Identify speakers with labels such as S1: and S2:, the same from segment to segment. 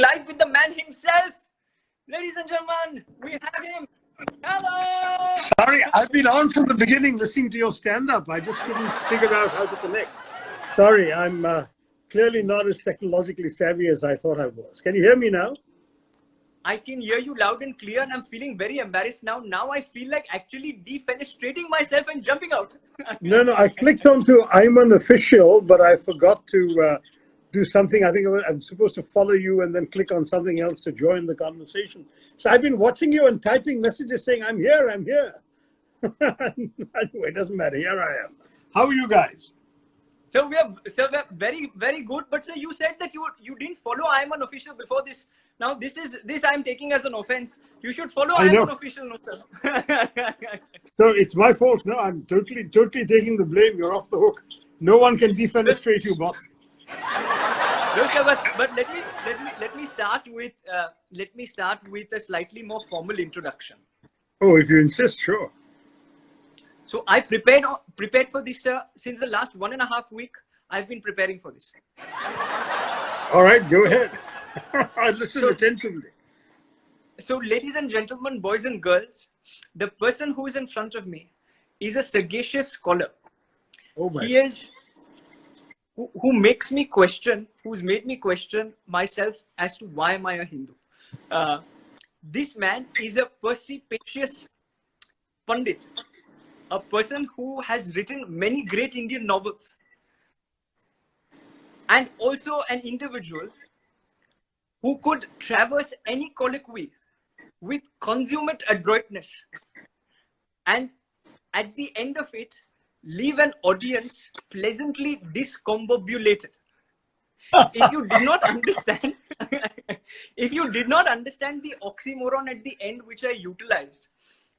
S1: live with the man himself. Ladies and gentlemen, we have him. Hello!
S2: Sorry, I've been on from the beginning listening to your stand-up. I just couldn't figure out how to connect. Sorry, I'm clearly not as technologically savvy as I thought I was. Can you hear me now?
S1: I can hear you loud and clear, and I'm feeling very embarrassed now. Now I feel like actually defenestrating myself and jumping out.
S2: No, I clicked onto IIMUN official, but I forgot to do something. I think I'm supposed to follow you and then click on something else to join the conversation. So I've been watching you and typing messages saying, I'm here. Anyway, it doesn't matter. Here I am. How are you guys?
S1: So we're very, very good. But sir, you said that you didn't follow IIMUN official before this. Now this I'm taking as an offense. You should follow IIMUN official, no, sir.
S2: So it's my fault. No, I'm totally taking the blame. You're off the hook. No one can defenestrate you, boss.
S1: No, sir, but let me start with a slightly more formal introduction.
S2: Oh, if you insist, sure.
S1: So I prepared for this, sir. Since the last 1.5 weeks, I've been preparing for this.
S2: All right, go ahead. I listen attentively.
S1: So, ladies and gentlemen, boys and girls, the person who is in front of me is a sagacious scholar.
S2: Oh my!
S1: He is who makes me question, who's made me question myself as to why am I a Hindu. This man is a perspicacious Pandit, a person who has written many great Indian novels, and also an individual who could traverse any colloquy with consummate adroitness, and at the end of it, leave an audience pleasantly discombobulated. If you did not understand, if you did not understand the oxymoron at the end, which I utilized,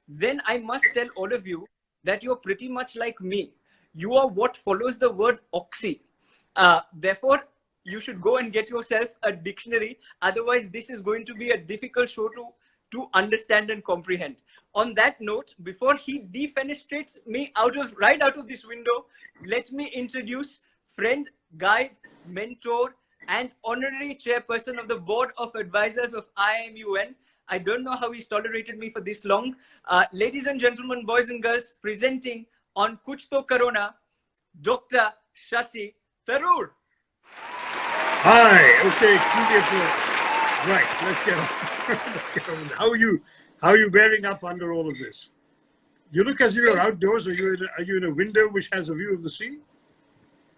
S1: then I must tell all of you that you're pretty much like me. You are what follows the word oxy. Therefore, you should go and get yourself a dictionary. Otherwise, this is going to be a difficult show to understand and comprehend. On that note, before he defenestrates me right out of this window, let me introduce friend, guide, mentor, and honorary chairperson of the Board of Advisors of IIMUN. I don't know how he's tolerated me for this long. Ladies and gentlemen, boys and girls, presenting on Kuch To Karona, Dr. Shashi Throor.
S2: Hi. Okay. Right. Let's get on. How are you bearing up under all of this? You look as if you're outdoors. Are you in a window which has a view of the sea?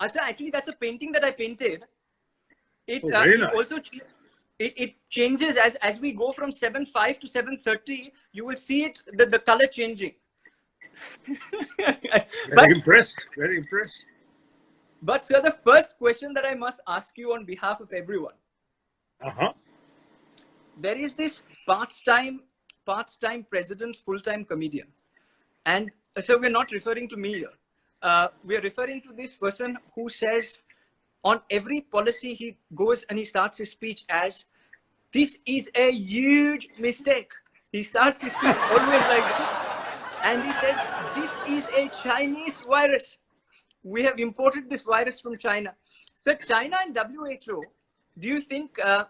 S1: Sir, actually, that's a painting that I painted. It
S2: nice.
S1: Also it changes as we go from 7:05 to 7:30. You will see it the color changing.
S2: Very impressed.
S1: But sir, the first question that I must ask you on behalf of everyone. There is this part-time president, full-time comedian. And so we're not referring to me here. We're referring to this person who says on every policy he goes and he starts his speech as, this is a huge mistake. He starts his speech always like that. And he says, this is a Chinese virus. We have imported this virus from China. So China and WHO, do you think a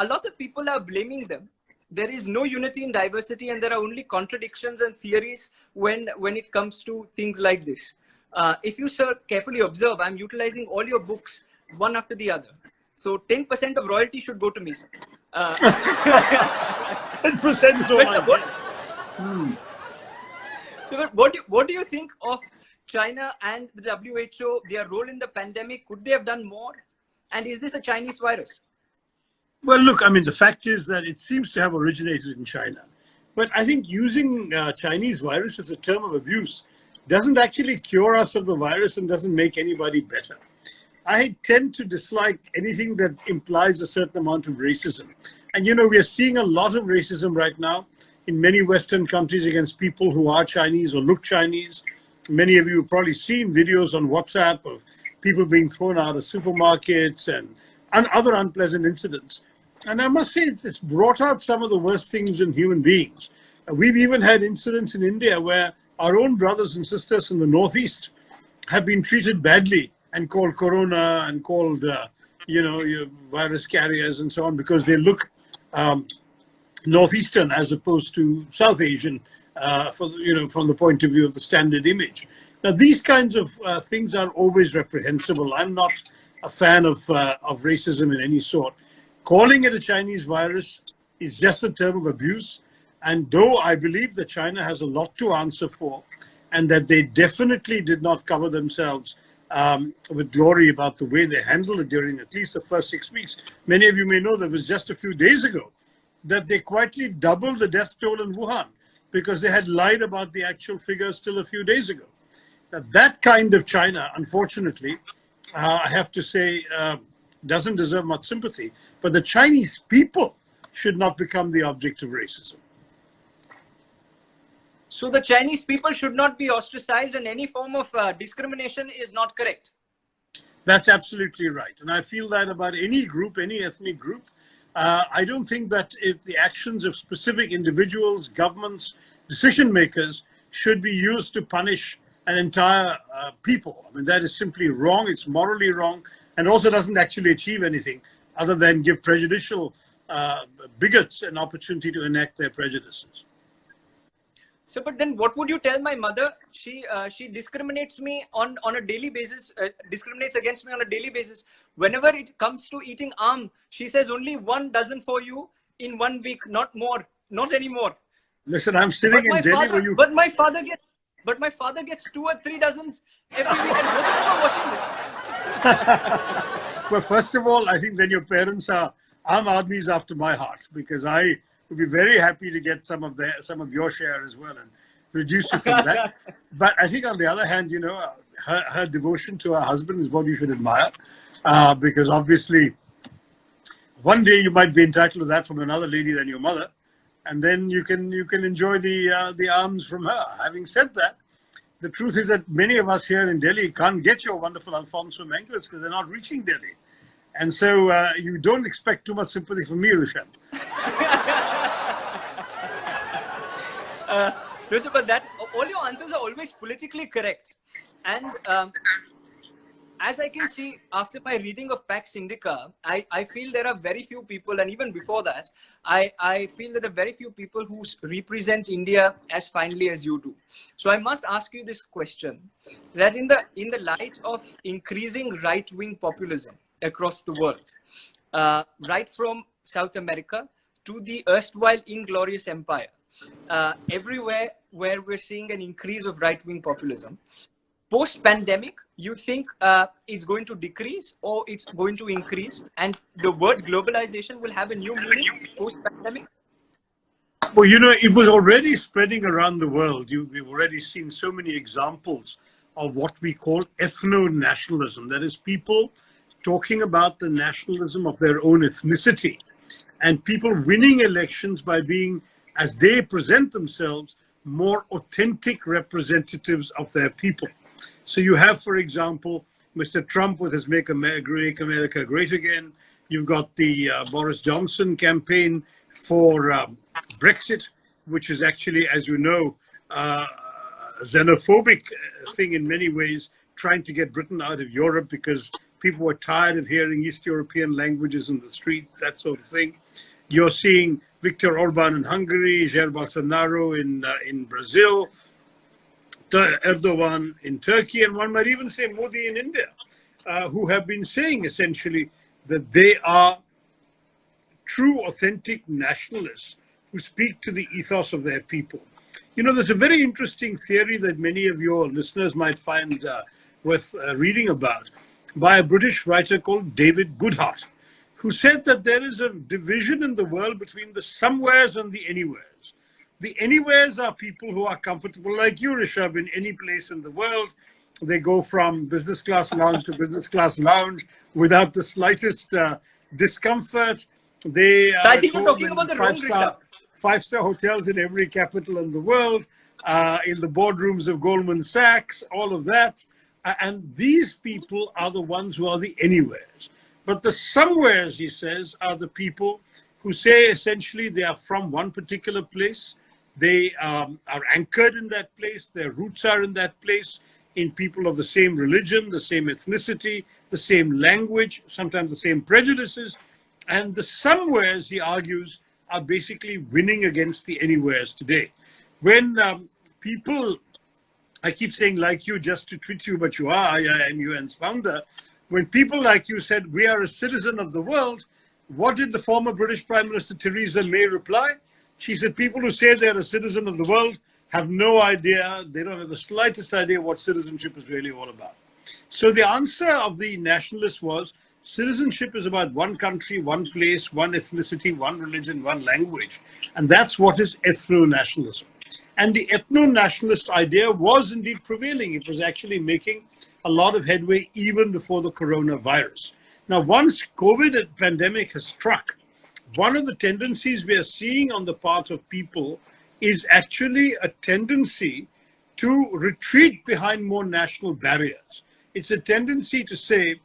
S1: lot of people are blaming them? There is no unity in diversity, and there are only contradictions and theories when it comes to things like this. If you, sir, carefully observe, I'm utilizing all your books one after the other. So 10% of royalty should go to me, sir.
S2: 10%
S1: So what do you think of China and the WHO, their role in the pandemic? Could they have done more? And is this a Chinese virus?
S2: Well, look, I mean, the fact is that it seems to have originated in China. But I think using Chinese virus as a term of abuse doesn't actually cure us of the virus and doesn't make anybody better. I tend to dislike anything that implies a certain amount of racism. And, you know, we are seeing a lot of racism right now in many Western countries against people who are Chinese or look Chinese. Many of you have probably seen videos on WhatsApp of people being thrown out of supermarkets and other unpleasant incidents. And I must say, it's brought out some of the worst things in human beings. We've even had incidents in India where our own brothers and sisters from the Northeast have been treated badly and called Corona and called your virus carriers and so on, because they look northeastern as opposed to South Asian, from the point of view of the standard image. Now, these kinds of things are always reprehensible. I'm not a fan of racism in any sort. Calling it a Chinese virus is just a term of abuse. And though I believe that China has a lot to answer for, and that they definitely did not cover themselves with glory about the way they handled it during at least the first 6 weeks. Many of you may know that it was just a few days ago that they quietly doubled the death toll in Wuhan because they had lied about the actual figures still a few days ago. Now, that kind of China, unfortunately, I have to say, doesn't deserve much sympathy. But the Chinese people should not become the object of racism.
S1: So the Chinese people should not be ostracized, and any form of discrimination is not correct.
S2: That's absolutely right. And I feel that about any group, any ethnic group. I don't think that if the actions of specific individuals, governments, decision makers should be used to punish an entire people. I mean, that is simply wrong. It's morally wrong, and also doesn't actually achieve anything other than give prejudicial bigots an opportunity to enact their prejudices.
S1: So, but then what would you tell my mother? She discriminates me on a daily basis, discriminates against me on a daily basis. Whenever it comes to eating aam, she says only 1 dozen for you in 1 week, not more, not anymore.
S2: Listen, I'm sitting in Delhi when you...
S1: But my father gets 2 or 3 dozens every week, and both of them are watching this.
S2: Well, first of all, I think then your parents are Aam Aadmis after my heart, because I would be very happy to get some of your share as well and reduce you from that. But I think on the other hand, her devotion to her husband is what you should admire, because obviously one day you might be entitled to that from another lady than your mother, and then you can enjoy the alms from her. Having said that, the truth is that many of us here in Delhi can't get your wonderful Alfonso mangoes because they're not reaching Delhi. And so you don't expect too much sympathy from me, Rishabh.
S1: Rishabh, but that all your answers are always politically correct. And as I can see after my reading of Pax Indica, I feel there are very few people, and even before that, I feel that there are very few people who represent India as finely as you do. So I must ask you this question: that in the light of increasing right-wing populism across the world, right from South America to the erstwhile inglorious empire, everywhere where we're seeing an increase of right-wing populism, post-pandemic, you think it's going to decrease or it's going to increase, and the word globalization will have a new meaning post-pandemic?
S2: Well, it was already spreading around the world. We've already seen so many examples of what we call ethno-nationalism. That is, people talking about the nationalism of their own ethnicity, and people winning elections by being, as they present themselves, more authentic representatives of their people. So you have, for example, Mr. Trump with his Make America Great Again. You've got the Boris Johnson campaign for Brexit, which is actually, as you know, a xenophobic thing in many ways, trying to get Britain out of Europe because people were tired of hearing East European languages in the street, that sort of thing. You're seeing Viktor Orban in Hungary, Jair Bolsonaro in Brazil, Erdogan in Turkey, and one might even say Modi in India, who have been saying essentially that they are true, authentic nationalists who speak to the ethos of their people. There's a very interesting theory that many of your listeners might find worth reading about, by a British writer called David Goodhart, who said that there is a division in the world between the somewheres and the anywheres. The anywheres are people who are comfortable like you, Rishabh, in any place in the world. They go from business class lounge to business class lounge without the slightest discomfort. They
S1: I think you're talking about the wrong Rishabh.
S2: Five-star hotels in every capital in the world, in the boardrooms of Goldman Sachs, all of that. And these people are the ones who are the anywheres. But the somewheres, he says, are the people who say essentially they are from one particular place. They are anchored in that place. Their roots are in that place. in people of the same religion, the same ethnicity, the same language, sometimes the same prejudices. And the somewheres, he argues, are basically winning against the anywheres today. When people, I keep saying like you just to tweet you, but you are IIMUN's founder. When people like you said, we are a citizen of the world, what did the former British Prime Minister Theresa May reply? She said, people who say they're a citizen of the world have no idea, they don't have the slightest idea what citizenship is really all about. So the answer of the nationalists was, citizenship is about one country, one place, one ethnicity, one religion, one language. And that's what is ethno-nationalism. And the ethno-nationalist idea was indeed prevailing. It was actually making a lot of headway even before the coronavirus. Now, once COVID pandemic has struck, one of the tendencies we are seeing on the part of people is actually a tendency to retreat behind more national barriers. It's a tendency to say,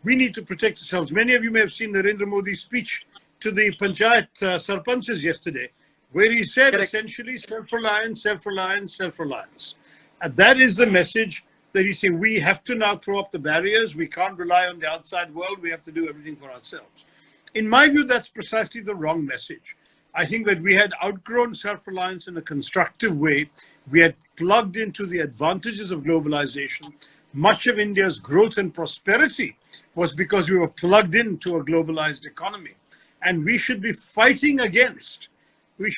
S2: we need to protect ourselves. Many of you may have seen Narendra Modi's speech to the Panchayat Sarpanches yesterday, where he said essentially self-reliance, self-reliance, self-reliance. And that is the message that he's saying, we have to now throw up the barriers. We can't rely on the outside world. We have to do everything for ourselves. In my view, that's precisely the wrong message. I think that we had outgrown self-reliance in a constructive way. We had plugged into the advantages of globalization. Much of India's growth and prosperity was because we were plugged into a globalized economy. And we should be fighting against the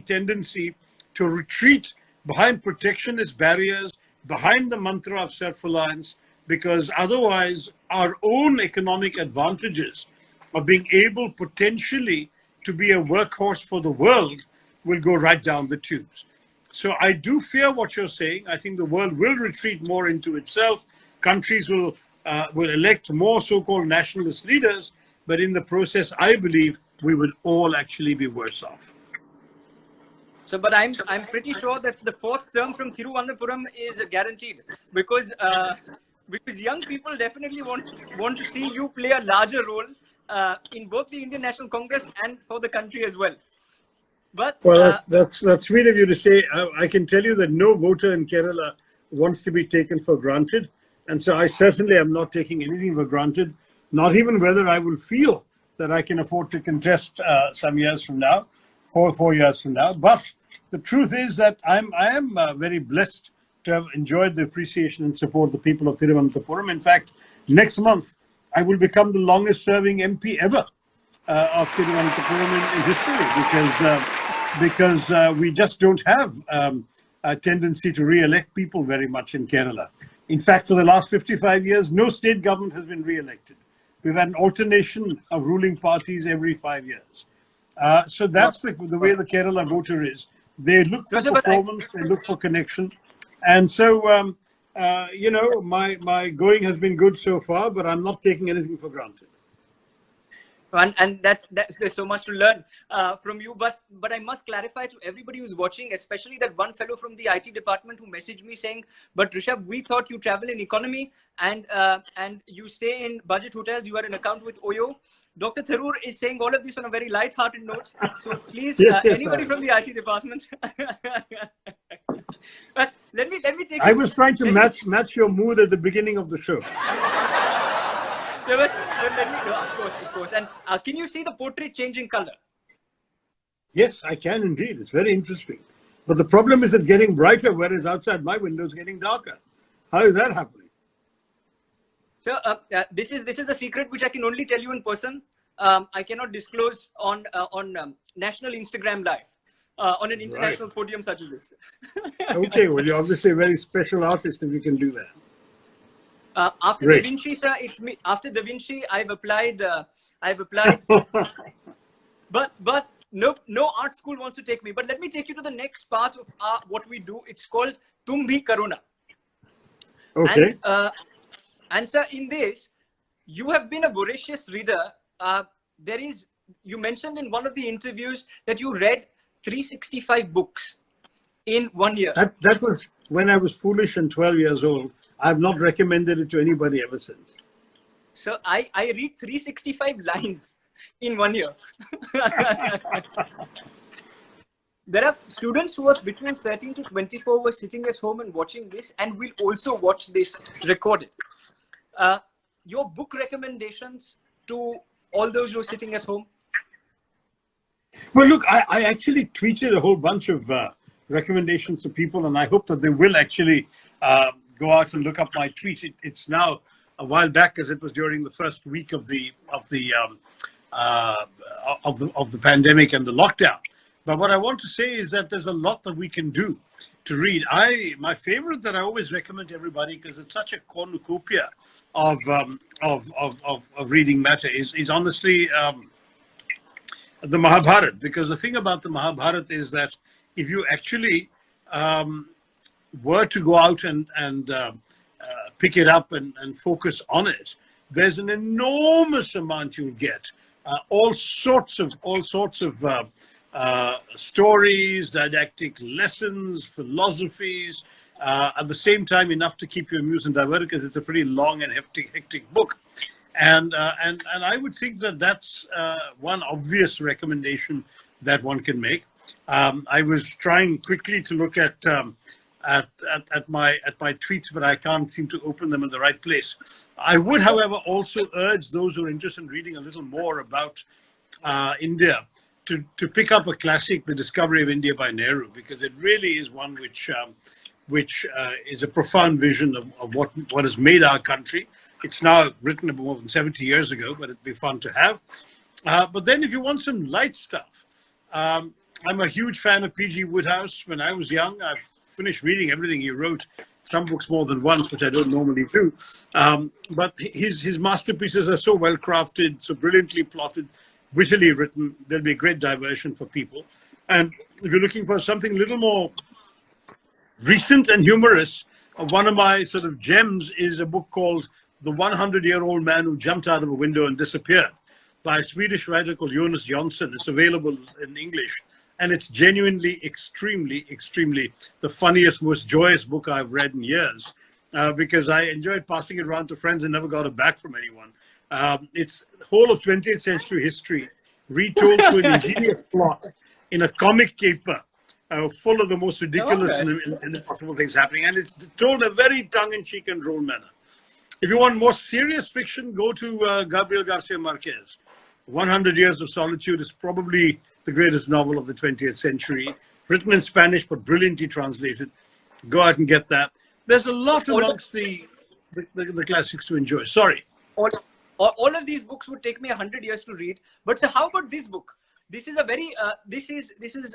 S2: tendency to retreat behind protectionist barriers, behind the mantra of self-reliance, because otherwise our own economic advantages of being able potentially to be a workhorse for the world will go right down the tubes. So I do fear what you're saying. I think the world will retreat more into itself. Countries will elect more so-called nationalist leaders, but in the process, I believe we will all actually be worse off.
S1: So, but I'm pretty sure that the fourth term from Thiruvananthapuram is guaranteed, because young people definitely want to see you play a larger role in both the Indian National Congress and for the country as well. But
S2: well, that's sweet of you to say. I can tell you that no voter in Kerala wants to be taken for granted, and so I certainly am not taking anything for granted. Not even whether I will feel that I can afford to contest some years from now, 4 years from now. But the truth is that I am very blessed to have enjoyed the appreciation and support of the people of Thiruvananthapuram. In fact, next month I will become the longest-serving MP ever of Thiruvananthapuram in history, because we just don't have a tendency to re-elect people very much in Kerala. In fact, for the last 55 years, no state government has been re-elected. We've had an alternation of ruling parties every 5 years. So that's the way the Kerala voter is. They look for performance, they look for connection. And so, you know, my going has been good so far, but I'm not taking anything for granted.
S1: And there's so much to learn from you, but I must clarify to everybody who's watching, especially that one fellow from the IT department who messaged me saying, but Rishabh, we thought you travel in economy and you stay in budget hotels, you are an account with Oyo. Dr. Tharoor is saying all of this on a very light-hearted note. So please,
S2: yes,
S1: anybody from the IT department. But let me take you.
S2: I was trying to match your mood at the beginning of the show.
S1: So, but let me go, of course. And can you see the portrait changing color?
S2: Yes, I can indeed. It's very interesting. But the problem is it's getting brighter, whereas outside my window is getting darker. How is that happening?
S1: So this is a secret which I can only tell you in person. I cannot disclose on national Instagram live on an international podium such as this.
S2: Okay, well, you're obviously a very special artist if you can do that.
S1: After Da Vinci, sir, it's me. After Da Vinci, I've applied. But no art school wants to take me. But let me take you to the next part of what we do. It's called Tum Bhi Karona.
S2: Okay.
S1: And sir, in this, you have been a voracious reader. You mentioned in one of the interviews that you read 365 books in 1 year.
S2: That was when I was foolish and 12 years old. I've not recommended it to anybody ever since.
S1: So I read 365 lines in 1 year. there are students who are between 13 to 24 who are sitting at home and watching this, and will also watch this recorded. Your book recommendations to all those who are sitting at home?
S2: Well, look, I actually tweeted a whole bunch of recommendations to people, and I hope that they will actually go out and look up my tweet. It's now a while back, as it was during the first week of the pandemic and the lockdown. But what I want to say is that there's a lot that we can do to read. My favorite that I always recommend to everybody, because it's such a cornucopia of reading matter, is honestly the Mahabharata. Because the thing about the Mahabharata is that if you actually were to go out and pick it up and focus on it, there's an enormous amount you'll get. All sorts of stories, didactic lessons, philosophies, at the same time enough to keep you amused and diverted, because it's a pretty long and hectic book. And I would think that that's one obvious recommendation that one can make. I was trying quickly to look at my tweets, but I can't seem to open them in the right place. I would, however, also urge those who are interested in reading a little more about India to pick up a classic, The Discovery of India by Nehru, because it really is one which is a profound vision of what has made our country. It's now written more than 70 years ago, but it'd be fun to have. But then if you want some light stuff, I'm a huge fan of P.G. Wodehouse. When I was young, I finished reading everything he wrote, some books more than once, which I don't normally do. But his masterpieces are so well crafted, so brilliantly plotted, wittily written. There'll be a great diversion for people. And if you're looking for something a little more recent and humorous, one of my sort of gems is a book called The 100-Year-Old Man Who Jumped Out of a Window and Disappeared, by a Swedish writer called Jonas Jonsson. It's available in English. And it's genuinely, extremely the funniest, most joyous book I've read in years, because I enjoyed passing it around to friends and never got it back from anyone. It's the whole of 20th century history retold through an ingenious plot in a comic caper, full of the most ridiculous and impossible things happening. And it's told in a very tongue-in-cheek and droll manner. If you want more serious fiction, go to Gabriel Garcia Marquez. 100 Years of Solitude is probably the greatest novel of the 20th century, written in Spanish but brilliantly translated. Go out and get that. There's a lot amongst the classics to enjoy. Sorry.
S1: All of these books would take me 100 years to read. But so how about this book? This is a very this is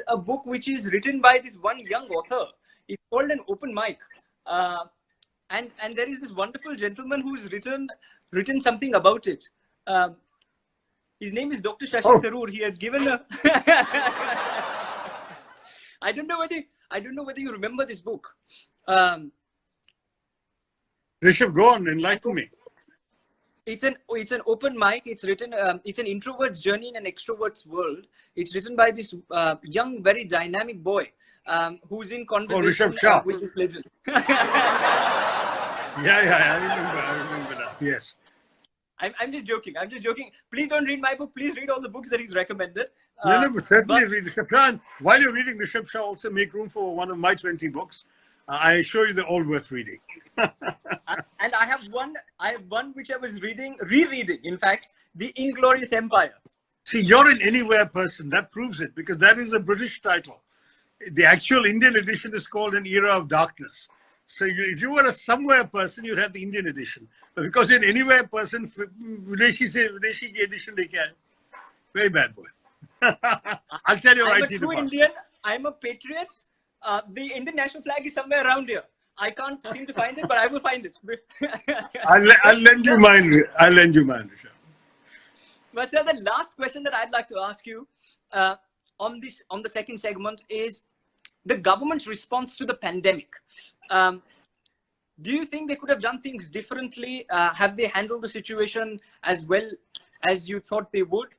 S1: a book which is written by this one young author. It's called An Open Mic. And there is this wonderful gentleman who's written something about it. His name is Dr. Shashi Throor. He had given a I don't know whether you remember this book.
S2: Rishabh, go on, enlighten me.
S1: It's an open mic. It's written. It's an introvert's journey in an extrovert's world. It's written by this young, very dynamic boy who's in conversation
S2: Rishabh Shah.
S1: with this legend.
S2: Yeah, I remember that. Yes.
S1: I'm just joking. Please don't read my book. Please read all the books that he's recommended.
S2: No, but certainly read Rishabh Shah. And while you're reading Rishabh Shah, also make room for one of my 20 books. I assure you they're all worth reading.
S1: And I have one which I was rereading, in fact, The Inglorious Empire.
S2: See, you're an anywhere person. That proves it, because that is a British title. The actual Indian edition is called An Era of Darkness. So if you were a somewhere person, you'd have the Indian edition. But because you're an anywhere person, Videshi edition, very bad boy. I'll tell you
S1: I'm
S2: right
S1: a true Indian. I'm a patriot. The Indian national flag is somewhere around here. I can't seem to find it, but I will find it.
S2: I'll lend you mine. Rishabh.
S1: But sir, the last question that I'd like to ask you on the second segment is the government's response to the pandemic. Do you think they could have done things differently? Have they handled the situation as well as you thought they would?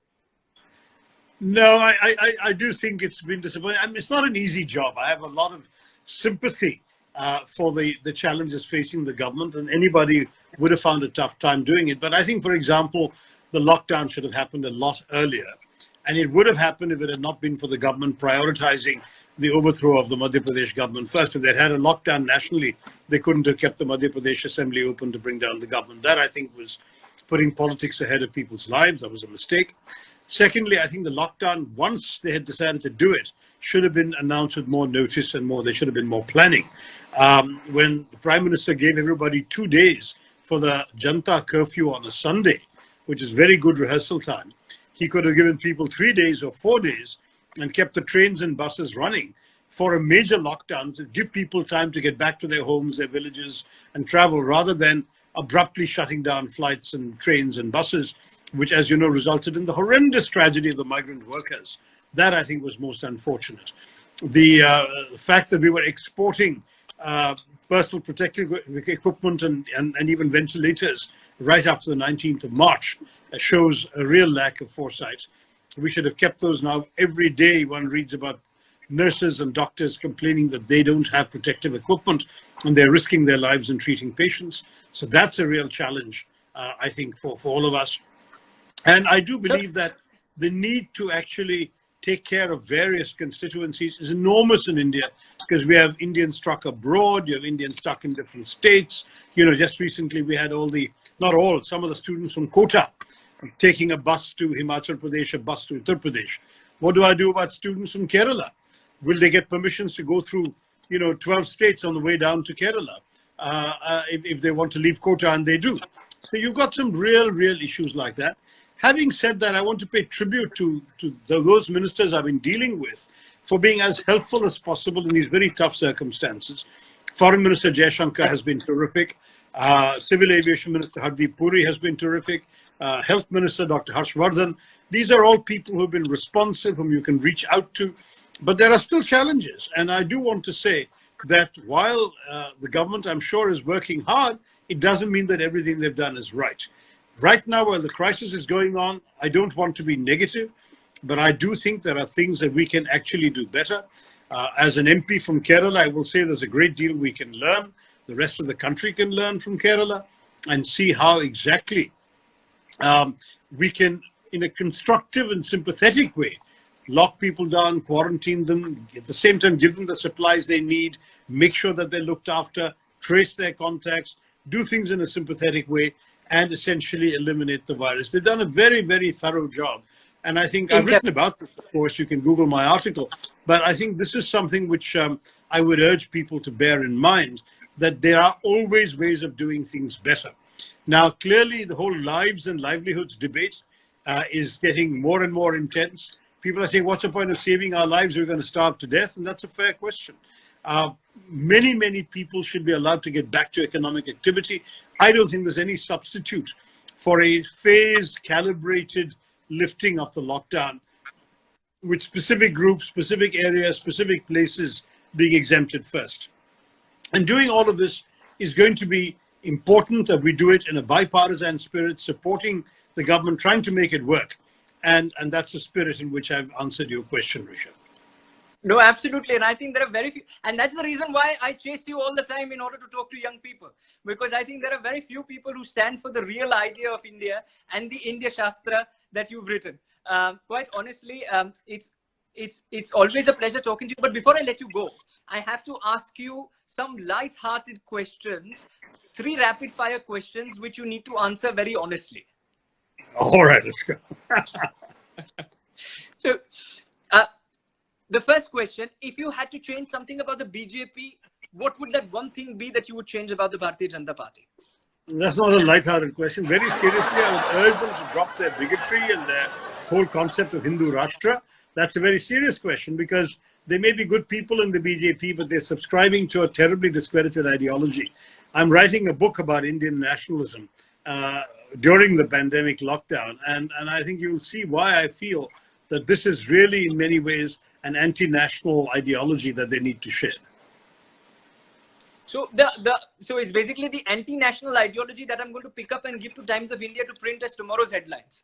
S2: No, I do think it's been disappointing. I mean, it's not an easy job. I have a lot of sympathy for the challenges facing the government, and anybody would have found a tough time doing it. But I think, for example, the lockdown should have happened a lot earlier. And it would have happened if it had not been for the government prioritizing the overthrow of the Madhya Pradesh government first. If they'd had a lockdown nationally, they couldn't have kept the Madhya Pradesh Assembly open to bring down the government. That, I think, was putting politics ahead of people's lives. That was a mistake. Secondly, I think the lockdown, once they had decided to do it, should have been announced with more notice and there should have been more planning. When the Prime Minister gave everybody 2 days for the Janta curfew on a Sunday, which is very good rehearsal time, he could have given people 3 days or 4 days and kept the trains and buses running for a major lockdown to give people time to get back to their homes, their villages, and travel, rather than abruptly shutting down flights and trains and buses, which, as you know, resulted in the horrendous tragedy of the migrant workers. That, I think, was most unfortunate. The fact that we were exporting personal protective equipment and even ventilators right up to the 19th of March shows a real lack of foresight. We should have kept those. Now. Every day one reads about nurses and doctors complaining that they don't have protective equipment and they're risking their lives in treating patients. So that's a real challenge, I think, for all of us. And I do believe that the need to actually take care of various constituencies is enormous in India, because we have Indians stuck abroad, you have Indians stuck in different states. Just recently we had some of the students from Kota taking a bus to Himachal Pradesh, a bus to Uttar Pradesh. What do I do about students from Kerala? Will they get permissions to go through, 12 states on the way down to Kerala if they want to leave Kota, and they do? So you've got some real issues like that. Having said that, I want to pay tribute to those ministers I've been dealing with for being as helpful as possible in these very tough circumstances. Foreign Minister Jaishankar has been terrific. Civil Aviation Minister Hardeep Puri has been terrific. Health Minister Dr. Harshvardhan. These are all people who have been responsive, whom you can reach out to. But there are still challenges. And I do want to say that while the government, I'm sure, is working hard, it doesn't mean that everything they've done is right. Right now, while the crisis is going on, I don't want to be negative, but I do think there are things that we can actually do better. As an MP from Kerala, I will say there's a great deal we can learn. The rest of the country can learn from Kerala and see how exactly we can, in a constructive and sympathetic way, lock people down, quarantine them, at the same time give them the supplies they need, make sure that they're looked after, trace their contacts, do things in a sympathetic way, and essentially eliminate the virus. They've done a very thorough job. And I think I've written about this, of course. You can Google my article. But I think this is something which I would urge people to bear in mind, that there are always ways of doing things better. Now, clearly, the whole lives and livelihoods debate is getting more and more intense. People are saying, what's the point of saving our lives? We're going to starve to death. And that's a fair question. Many people should be allowed to get back to economic activity. I don't think there's any substitute for a phased, calibrated lifting of the lockdown, with specific groups, specific areas, specific places being exempted first. And doing all of this is going to be important, that we do it in a bipartisan spirit, supporting the government, trying to make it work. And that's the spirit in which I've answered your question, Rishabh.
S1: No, absolutely. And I think there are very few, and that's the reason why I chase you all the time in order to talk to young people, because I think there are very few people who stand for the real idea of India and the India Shastra that you've written. Quite honestly, it's always a pleasure talking to you. But before I let you go, I have to ask you some light-hearted questions, 3 rapid-fire questions, which you need to answer very honestly.
S2: All right, let's go.
S1: So, the first question, if you had to change something about the BJP, what would that one thing be that you would change about the Bharatiya Janata Party?
S2: That's not a light-hearted question. Very seriously, I would urge them to drop their bigotry and their whole concept of Hindu Rashtra. That's a very serious question, because they may be good people in the BJP, but they're subscribing to a terribly discredited ideology. I'm writing a book about Indian nationalism during the pandemic lockdown, and I think you'll see why I feel that this is really, in many ways, an anti-national ideology that they need to share.
S1: So so it's basically the anti-national ideology that I'm going to pick up and give to Times of India to print as tomorrow's headlines.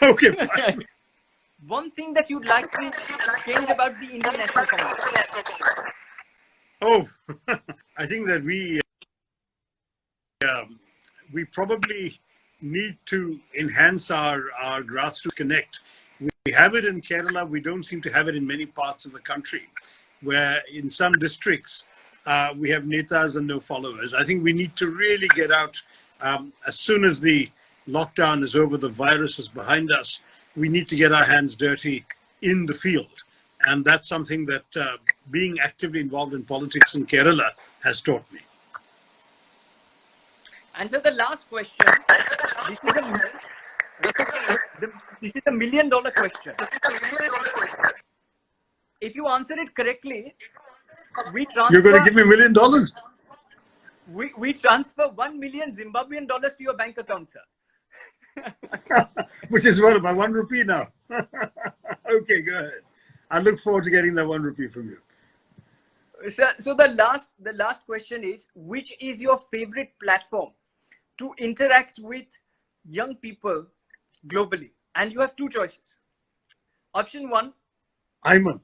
S2: Okay, fine.
S1: One thing that you'd like to change about the Indian National Congress?
S2: Oh, I think that we probably need to enhance our grassroots connect with We have it in Kerala. We don't seem to have it in many parts of the country, where in some districts we have netas and no followers. I think we need to really get out as soon as the lockdown is over, the virus is behind us. We need to get our hands dirty in the field. And that's something that being actively involved in politics in Kerala has taught me.
S1: And so the last question, this is a $1 million question. If you answer it correctly, we transfer.
S2: You're going to give me $1 million?
S1: We transfer 1 million Zimbabwean dollars to your bank account, sir.
S2: Which is what, about 1 rupee now? Okay, go ahead. I look forward to getting that 1 rupee from you.
S1: So the last question is, which is your favorite platform to interact with young people globally? And you have two choices. Option 1.
S2: IIMUN.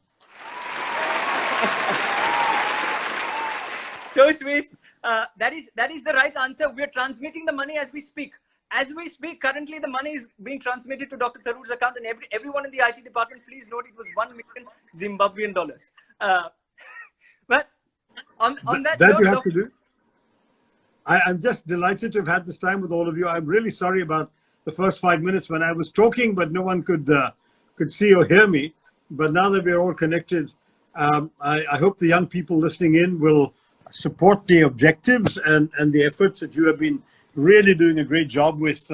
S1: So sweet. That is the right answer. We are transmitting the money as we speak. As we speak, currently the money is being transmitted to Dr. Tharoor's account, and everyone in the IT department, please note it was 1 million Zimbabwean dollars. But on that note,
S2: you have to do. I'm just delighted to have had this time with all of you. I'm really sorry about the first 5 minutes when I was talking, but no one could see or hear me. But now that we're all connected, I hope the young people listening in will support the objectives and the efforts that you have been really doing a great job with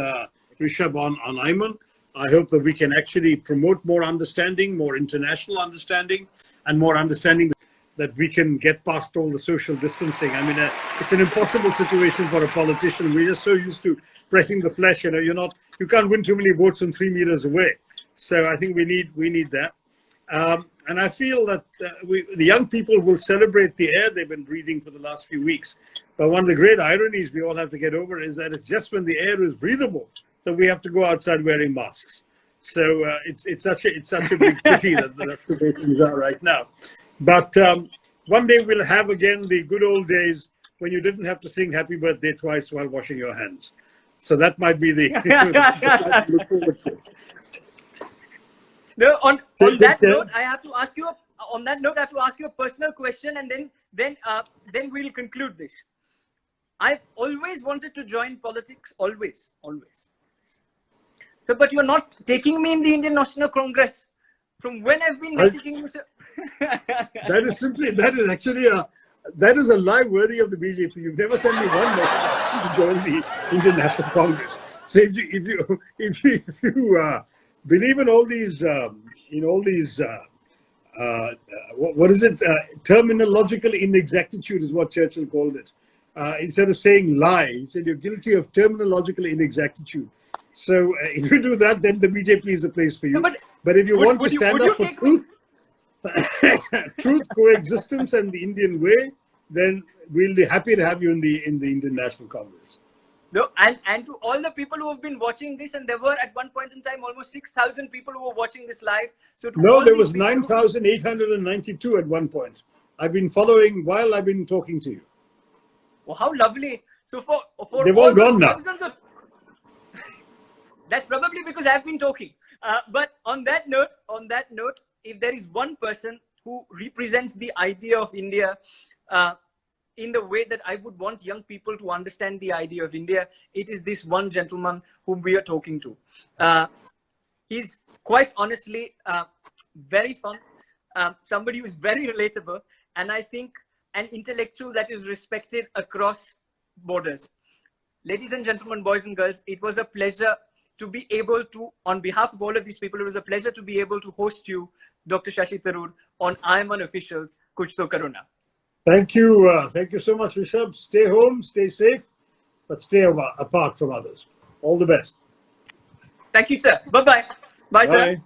S2: Rishabh on IIMUN. I hope that we can actually promote more understanding, more international understanding, and more understanding that we can get past all the social distancing. I mean, it's an impossible situation for a politician. We're just so used to pressing the flesh. You know, you can't win too many votes from 3 meters away. So I think we need that. And I feel that the young people will celebrate the air they've been breathing for the last few weeks. But one of the great ironies we all have to get over is that it's just when the air is breathable that we have to go outside wearing masks. So it's such a big pity that that's the way things are right now. But one day we'll have again the good old days when you didn't have to sing happy birthday twice while washing your hands. So that might be the look forward to.
S1: No, on that note, I have to ask you a personal question, and then we'll conclude this. I've always wanted to join politics, always. So, but you're not taking me in the Indian National Congress. From when I've been messaging you, sir.
S2: that is a lie worthy of the BJP. You've never sent me one message to join the Indian National Congress. So if you believe in all these what is it? Terminological inexactitude is what Churchill called it. Instead of saying lie, he said you're guilty of terminological inexactitude. So if you do that, then the BJP is the place for you. No, but if you want to stand up for truth, truth, coexistence, and the Indian way, then we'll be happy to have you in the Indian National Congress.
S1: No, and to all the people who have been watching this, and there were at one point in time almost 6,000 people who were watching this live. So
S2: no, there was 9,892 at one point. I've been following while I've been talking to you.
S1: Well, how lovely! So for
S2: they've all gone now.
S1: That's probably because I've been talking. But on that note, if there is one person who represents the idea of India in the way that I would want young people to understand the idea of India, it is this one gentleman whom we are talking to. He's quite honestly very fun, somebody who is very relatable, and I think an intellectual that is respected across borders. Ladies and gentlemen, boys and girls, it was a pleasure to be able to, on behalf of all of these people, it was a pleasure to be able to host you, Dr. Shashi Throor, on IIMUN Officials, Kuch To Karona.
S2: Thank you. Thank you so much, Rishabh. Stay home, stay safe, but stay apart from others. All the best.
S1: Thank you, sir. Bye-bye. Bye, sir.